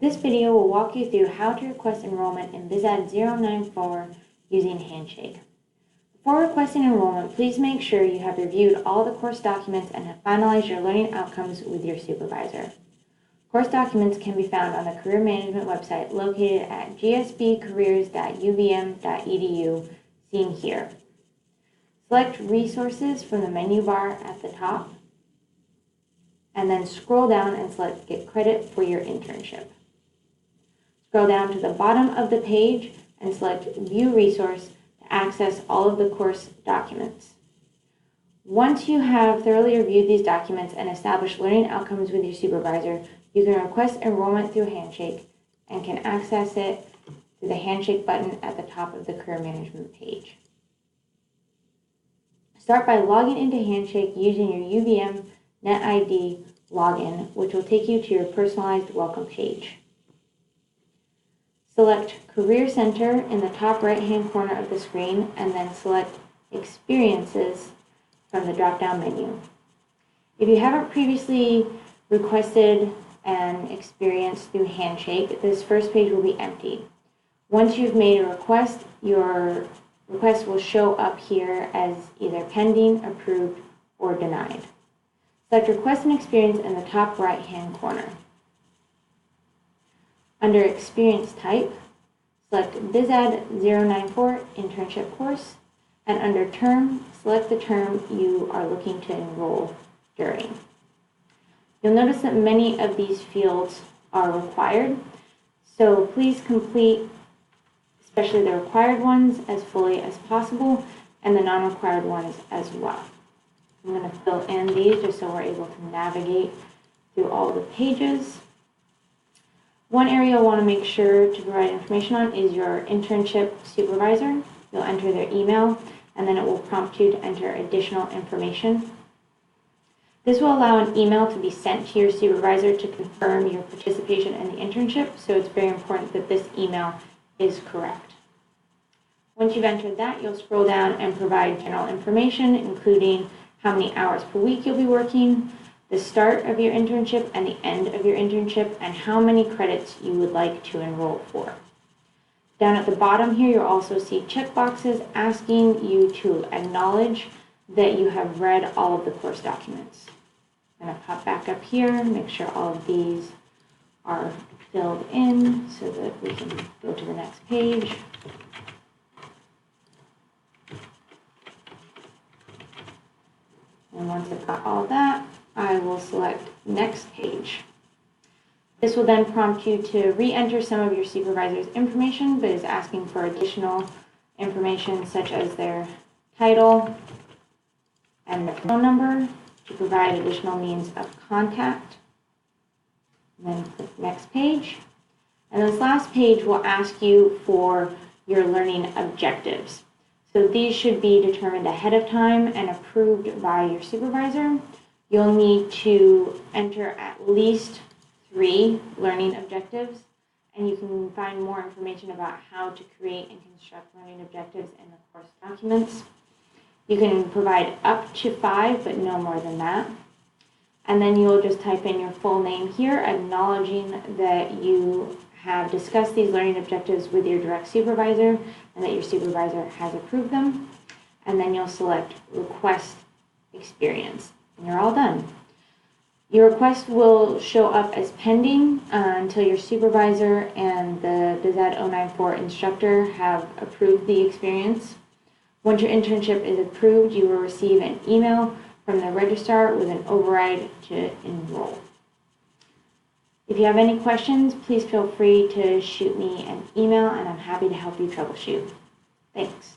This video will walk you through how to request enrollment in BSAD 094 using Handshake. Before requesting enrollment, please make sure you have reviewed all the course documents and have finalized your learning outcomes with your supervisor. Course documents can be found on the Career Management website located at gsbcareers.ubm.edu, seen here. Select Resources from the menu bar at the top, and then scroll down and select Get Credit for your internship. Scroll down to the bottom of the page and select View Resource to access all of the course documents. Once you have thoroughly reviewed these documents and established learning outcomes with your supervisor, you can request enrollment through Handshake and can access it through the Handshake button at the top of the Career Management page. Start by logging into Handshake using your UVM NetID login, which will take you to your personalized welcome page. Select Career Center in the top right-hand corner of the screen and then select Experiences from the drop-down menu. If you haven't previously requested an experience through Handshake, this first page will be empty. Once you've made a request, your request will show up here as either pending, approved, or denied. Select Request an Experience in the top right-hand corner. Under Experience Type, select BSAD 094 Internship Course, and under Term, select the term you are looking to enroll during. You'll notice that many of these fields are required, so please complete, especially the required ones, as fully as possible, and the non-required ones as well. I'm going to fill in these just so we're able to navigate through all the pages. One area you'll want to make sure to provide information on is your internship supervisor. You'll enter their email, and then it will prompt you to enter additional information. This will allow an email to be sent to your supervisor to confirm your participation in the internship, so it's very important that this email is correct. Once you've entered that, you'll scroll down and provide general information, including how many hours per week you'll be working, the start of your internship and the end of your internship, and how many credits you would like to enroll for. Down at the bottom here, you'll also see checkboxes asking you to acknowledge that you have read all of the course documents. I'm going to pop back up here, make sure all of these are filled in so that we can go to the next page. And once I've got all that, I will select Next Page. This will then prompt you to re-enter some of your supervisor's information, but is asking for additional information such as their title and their phone number to provide additional means of contact. And then click Next Page. And this last page will ask you for your learning objectives. So these should be determined ahead of time and approved by your supervisor. You'll need to enter at least 3 learning objectives, and you can find more information about how to create and construct learning objectives in the course documents. You can provide up to 5, but no more than that. And then you'll just type in your full name here, acknowledging that you have discussed these learning objectives with your direct supervisor and that your supervisor has approved them. And then you'll select Request Experience, and you're all done. Your request will show up as pending until your supervisor and the BSAD 094 instructor have approved the experience. Once your internship is approved, you will receive an email from the registrar with an override to enroll. If you have any questions, please feel free to shoot me an email, and I'm happy to help you troubleshoot. Thanks.